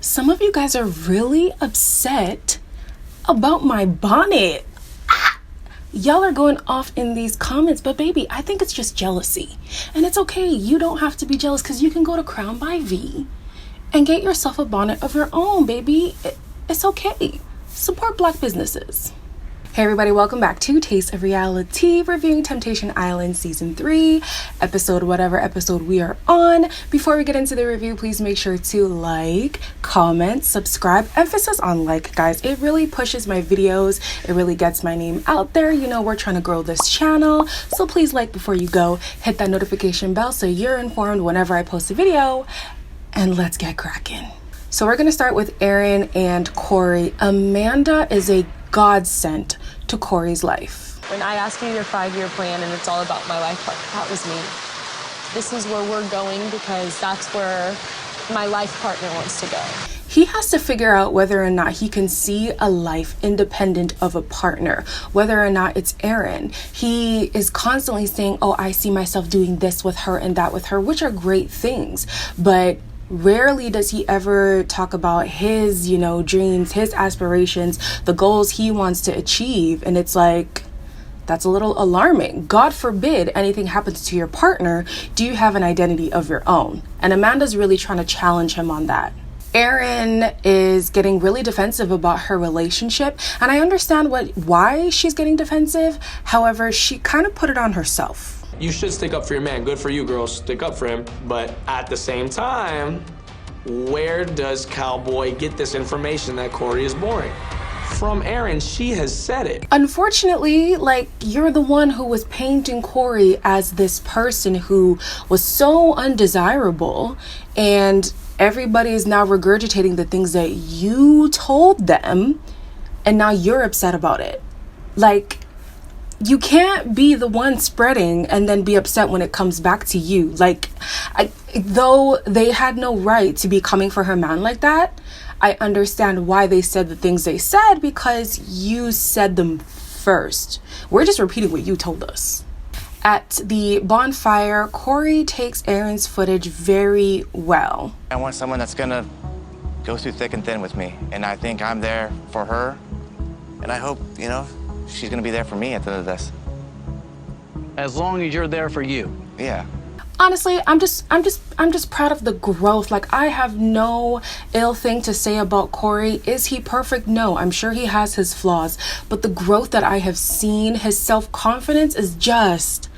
Some of you guys are really upset about my bonnet. Y'all are going off in these comments, but baby, I think it's just jealousy. And it's okay. You don't have to be jealous because you can go to Crown by V and get yourself a bonnet of your own, baby. It's okay. Support Black businesses. Hey everybody, welcome back to Taste of Reality, reviewing Temptation Island Season 3, whatever episode we are on. Before we get into the review, please make sure to like, comment, subscribe. Emphasis on like, guys. It really pushes my videos. It really gets my name out there. You know, we're trying to grow this channel. So please like before you go. Hit that notification bell so you're informed whenever I post a video. And let's get cracking. So we're going to start with Aaron and Corey. Amanda is a godsend to Corey's life. When I ask you your 5-year plan and it's all about my life, that was me. This is where we're going because that's where my life partner wants to go. He has to figure out whether or not he can see a life independent of a partner, whether or not it's Aaron. He is constantly saying, oh, I see myself doing this with her and that with her, which are great things. But rarely does he ever talk about his, dreams, his aspirations, the goals he wants to achieve. And it's like, that's a little alarming. God forbid anything happens to your partner. Do you have an identity of your own? And Amanda's really trying to challenge him on that. Erin is getting really defensive about her relationship. And I understand why she's getting defensive. However, she kind of put it on herself. You should stick up for your man. Good for you, girls. Stick up for him. But at the same time, where does Cowboy get this information that Corey is boring? From Aaron. She has said it. Unfortunately, you're the one who was painting Corey as this person who was so undesirable, and everybody is now regurgitating the things that you told them, and now you're upset about it. You can't be the one spreading and then be upset when it comes back to you. Though they had no right to be coming for her man like that, I understand why they said the things they said because you said them first. We're just repeating what you told us. At the bonfire, Corey takes Aaron's footage very well. I want someone that's gonna go through thick and thin with me, and I think I'm there for her, and I hope, she's gonna be there for me at the end of this. As long as you're there for you. Yeah. Honestly, I'm just proud of the growth. I have no ill thing to say about Corey. Is he perfect? No, I'm sure he has his flaws, but the growth that I have seen, his self-confidence is just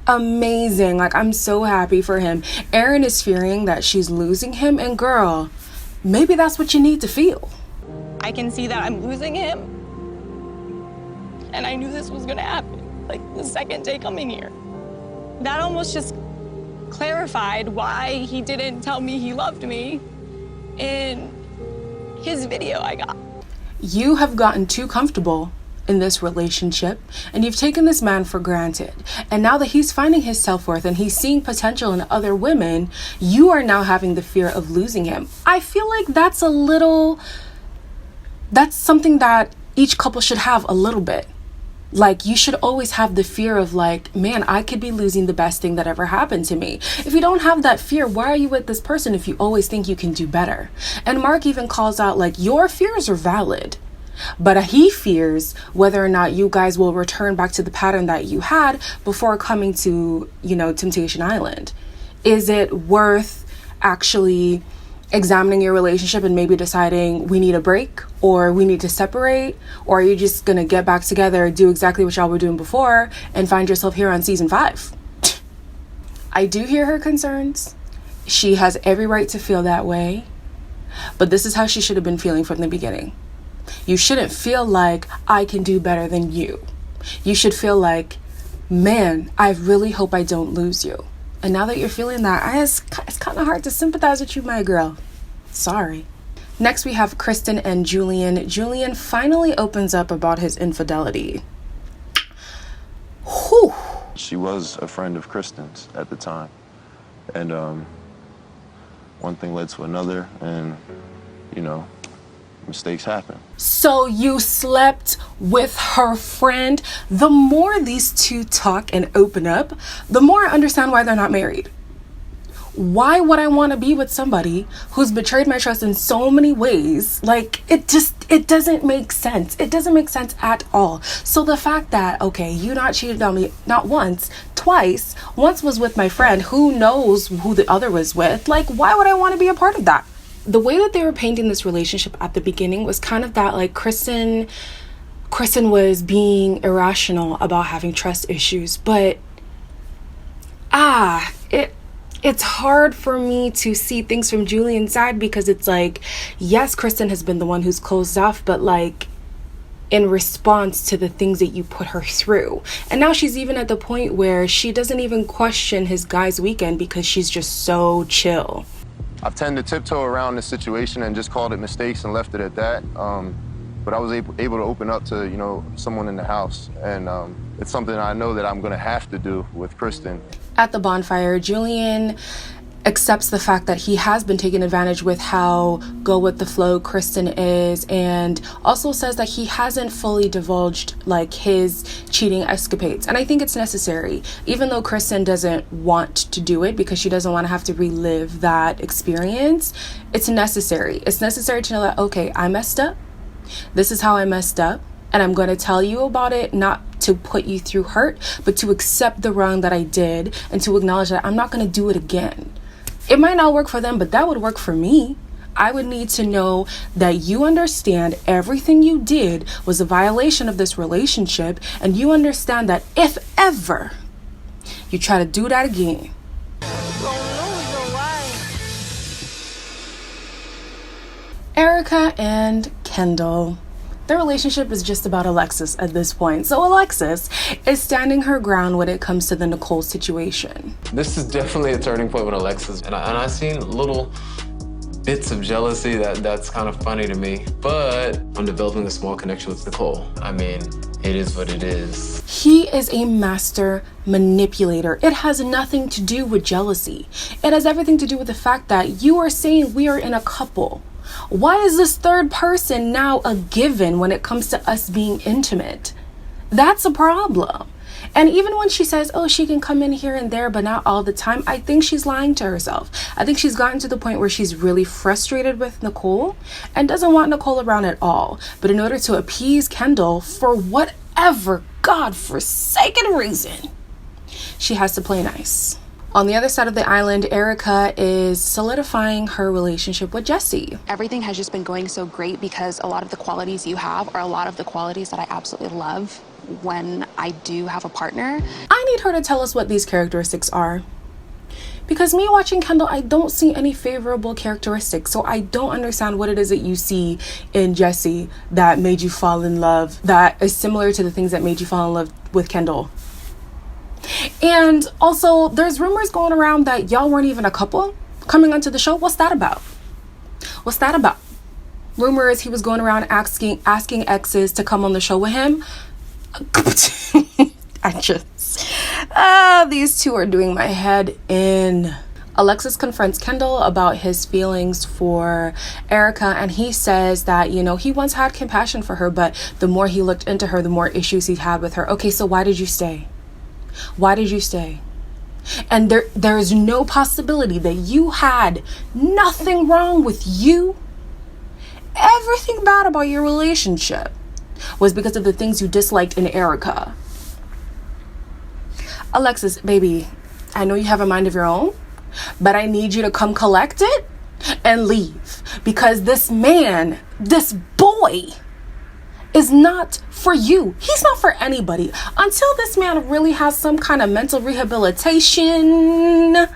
amazing. I'm so happy for him. Erin is fearing that she's losing him, and girl, maybe that's what you need to feel. I can see that I'm losing him. And I knew this was gonna happen, the second day coming here. That almost just clarified why he didn't tell me he loved me in his video I got. You have gotten too comfortable in this relationship, and you've taken this man for granted. And now that he's finding his self-worth and he's seeing potential in other women, you are now having the fear of losing him. I feel like that's something that each couple should have a little bit. You should always have the fear of man, I could be losing the best thing that ever happened to me. If you don't have that fear, why are you with this person if you always think you can do better? And Mark even calls out your fears are valid, but he fears whether or not you guys will return back to the pattern that you had before coming to, Temptation Island. Is it worth actually examining your relationship and maybe deciding we need a break or we need to separate, or are you just gonna get back together, do exactly what y'all were doing before, and find yourself here on season 5? I do hear her concerns. She has every right to feel that way, but this is how she should have been feeling from the beginning. You shouldn't feel like I can do better than you. You should feel man, I really hope I don't lose you. And now that you're feeling that, it's kind of hard to sympathize with you, my girl. Sorry. Next, we have Kristen and Julian. Julian finally opens up about his infidelity. Whew. She was a friend of Kristen's at the time. And one thing led to another, and, mistakes happen. So you slept with her friend? The more these two talk and open up, the more I understand why they're not married. Why would I want to be with somebody who's betrayed my trust in so many ways? Like, it doesn't make sense. It doesn't make sense at all. So the fact that, okay, you not cheated on me, not once, twice, once was with my friend, who knows who the other was with, like, why would I want to be a part of that? The way that they were painting this relationship at the beginning was kind of that, like, Kristen was being irrational about having trust issues, but it's hard for me to see things from Julian's side, because it's like, yes, Kristen has been the one who's closed off, but like in response to the things that you put her through. And now she's even at the point where she doesn't even question his guy's weekend because she's just so chill. I've tended to tiptoe around this situation and just called it mistakes and left it at that. But I was able to open up to, you know, someone in the house. And it's something I know that I'm gonna have to do with Kristen. At the bonfire, Julian accepts the fact that he has been taken advantage with how go with the flow Kristen is, and also says that he hasn't fully divulged like his cheating escapades. And I think it's necessary, even though Kristen doesn't want to do it because she doesn't want to have to relive that experience. It's necessary. It's necessary to know that, okay, I messed up. This is how I messed up, and I'm going to tell you about it, not to put you through hurt, but to accept the wrong that I did and to acknowledge that I'm not going to do it again. It might not work for them, but that would work for me. I would need to know that you understand everything you did was a violation of this relationship, and you understand that if ever you try to do that again, Erica and Kendall. Their relationship is just about Alexis at this point. So Alexis is standing her ground when it comes to the Nicole situation. This is definitely a turning point with Alexis, and I've seen little bits of jealousy that's kind of funny to me, but I'm developing a small connection with Nicole. I mean, it is what it is. He is a master manipulator. It has nothing to do with jealousy. It has everything to do with the fact that you are saying we are in a couple. Why is this third person now a given when it comes to us being intimate? That's a problem. And even when she says, oh, she can come in here and there, but not all the time, I think she's lying to herself. I think she's gotten to the point where she's really frustrated with Nicole and doesn't want Nicole around at all. But in order to appease Kendall for whatever godforsaken reason, she has to play nice. On the other side of the island, Erica is solidifying her relationship with Jesse. Everything has just been going so great because a lot of the qualities you have are a lot of the qualities that I absolutely love when I do have a partner. I need her to tell us what these characteristics are. Because me watching Kendall, I don't see any favorable characteristics. So I don't understand what it is that you see in Jesse that made you fall in love, that is similar to the things that made you fall in love with Kendall. And also, there's rumors going around that y'all weren't even a couple coming onto the show. What's that about? What's that about? Rumors he was going around asking exes to come on the show with him. These two are doing my head in. Alexis confronts Kendall about his feelings for Erica, and he says that, you know, he once had compassion for her, but the more he looked into her, the more issues he had with her. Okay, so why did you stay? Why did you stay? And there is no possibility that you had nothing wrong with you. Everything bad about your relationship was because of the things you disliked in Erica. Alexis, baby, I know you have a mind of your own, but I need you to come collect it and leave, because this man, this boy, is not for you. He's not for anybody. Until this man really has some kind of mental rehabilitation,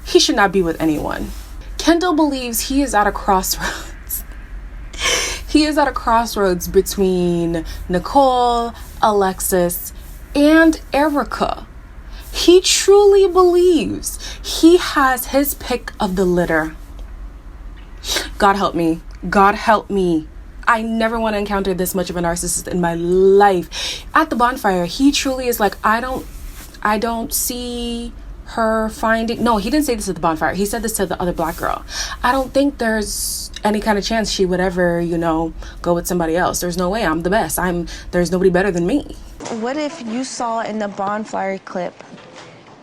he should not be with anyone. Kendall believes he is at a crossroads. He is at a crossroads between Nicole, Alexis, and Erica. He truly believes he has his pick of the litter. God help me. God help me. I never want to encounter this much of a narcissist in my life. At the bonfire, he truly is like, I don't see her finding. No, he didn't say this at the bonfire. He said this to the other black girl. I don't think there's any kind of chance she would ever, go with somebody else. There's no way. I'm the best. There's nobody better than me. What if you saw in the bonfire clip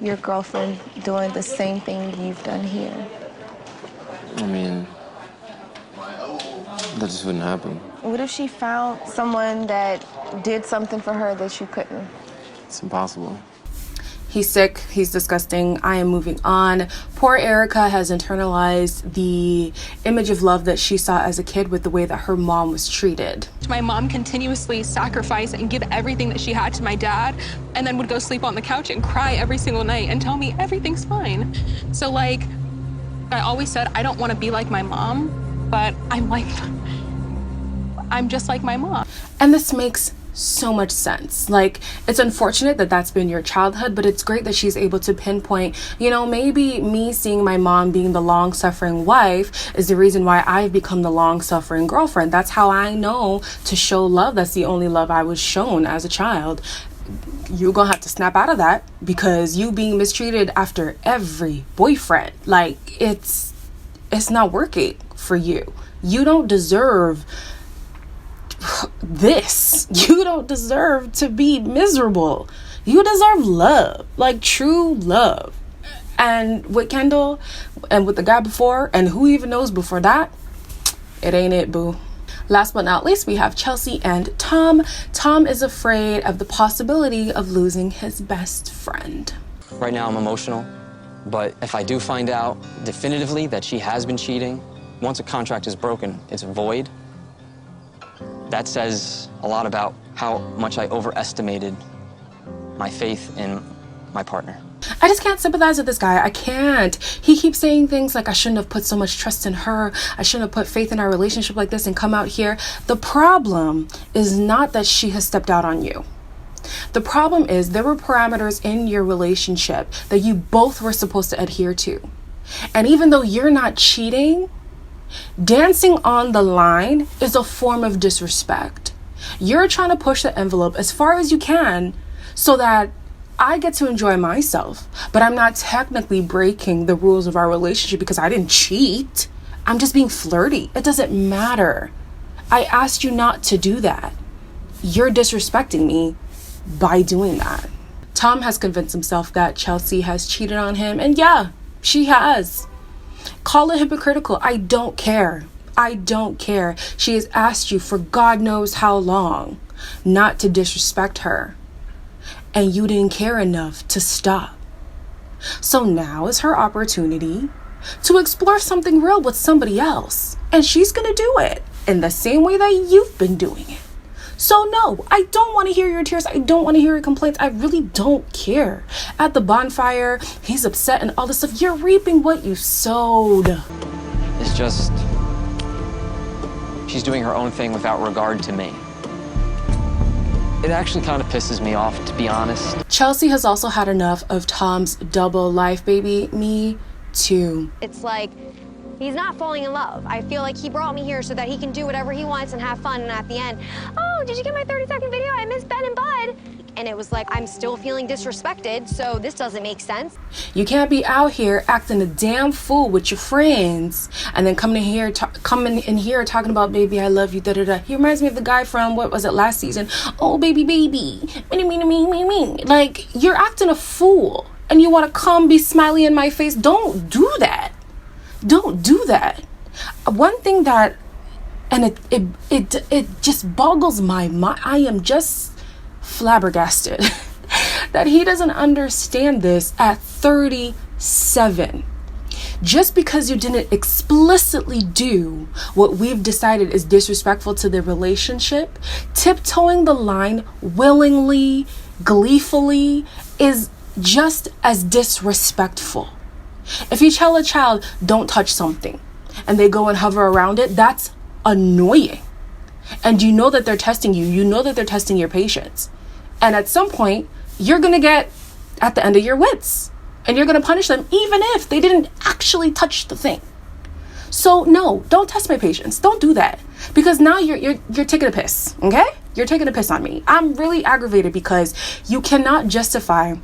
your girlfriend doing the same thing you've done here? I mean, that just wouldn't happen. What if she found someone that did something for her that you couldn't? It's impossible. He's sick. He's disgusting. I am moving on. Poor Erica has internalized the image of love that she saw as a kid with the way that her mom was treated. My mom continuously sacrificed and give everything that she had to my dad, and then would go sleep on the couch and cry every single night and tell me everything's fine. So like, I always said I don't want to be like my mom, but I'm just like my mom. And this makes so much sense. Like, it's unfortunate that that's been your childhood, but it's great that she's able to pinpoint, you know, maybe me seeing my mom being the long-suffering wife is the reason why I've become the long-suffering girlfriend. That's how I know to show love. That's the only love I was shown as a child. You're gonna have to snap out of that, because you being mistreated after every boyfriend, like, it's not working for you. You don't deserve this. You don't deserve to be miserable. You deserve love, like true love. And with Kendall and with the guy before, and who even knows before that, it ain't it, boo. Last but not least, we have Chelsea and Tom. Tom is afraid of the possibility of losing his best friend. Right now I'm emotional, but if I do find out definitively that she has been cheating, once a contract is broken, it's void. That says a lot about how much I overestimated my faith in my partner. I just can't sympathize with this guy. I can't. He keeps saying things like, I shouldn't have put so much trust in her. I shouldn't have put faith in our relationship like this and come out here. The problem is not that she has stepped out on you. The problem is there were parameters in your relationship that you both were supposed to adhere to. And even though you're not cheating, dancing on the line is a form of disrespect. You're trying to push the envelope as far as you can so that I get to enjoy myself, but I'm not technically breaking the rules of our relationship because I didn't cheat. I'm just being flirty. It doesn't matter. I asked you not to do that. You're disrespecting me by doing that. Tom has convinced himself that Chelsea has cheated on him, and yeah, she has. Call it hypocritical. I don't care. I don't care. She has asked you for God knows how long not to disrespect her, and you didn't care enough to stop. So now is her opportunity to explore something real with somebody else, and she's gonna do it in the same way that you've been doing it. So no, I don't want to hear your tears. I don't want to hear your complaints. I really don't care. At the bonfire, he's upset and all this stuff. You're reaping what you sowed. It's just, she's doing her own thing without regard to me. It actually kind of pisses me off, to be honest. Chelsea has also had enough of Tom's double life, baby. Me too. It's like, he's not falling in love. I feel like he brought me here so that he can do whatever he wants and have fun, and at the end, oh, did you get my 30-second video? I miss Ben and Bud. And it was like, I'm still feeling disrespected, so this doesn't make sense. You can't be out here acting a damn fool with your friends and then coming in here talking about, baby, I love you, da-da-da. He reminds me of the guy from, what was it, last season? Oh, baby. Like, you're acting a fool and you want to come be smiley in my face. Don't do that. Don't do that. One thing that, and it just boggles my mind. I am just flabbergasted that he doesn't understand this at 37. Just because you didn't explicitly do what we've decided is disrespectful to the relationship, tiptoeing the line willingly, gleefully is just as disrespectful. If you tell a child, don't touch something, and they go and hover around it, that's annoying. And you know that they're testing you. You know that they're testing your patience. And at some point, you're going to get at the end of your wits. And you're going to punish them even if they didn't actually touch the thing. So no, don't test my patience. Don't do that. Because now you're taking a piss, okay? You're taking a piss on me. I'm really aggravated because you cannot justify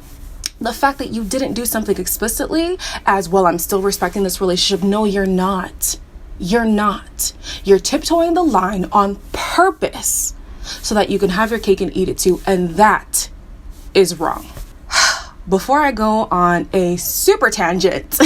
the fact that you didn't do something explicitly as, well, I'm still respecting this relationship. No, you're not. You're not. You're tiptoeing the line on purpose so that you can have your cake and eat it too. And that is wrong. before I go on a super tangent,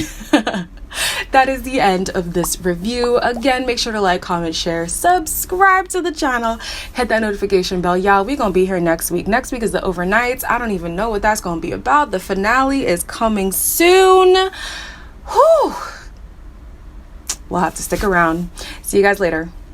that is the end of this review. Again, make sure to like, comment, share, subscribe to the channel, hit that notification bell. Y'all, we're gonna be here next week. Next week is the overnights. I don't even know what that's gonna be about. The finale is coming soon. Whew. We'll have to stick around. See you guys later.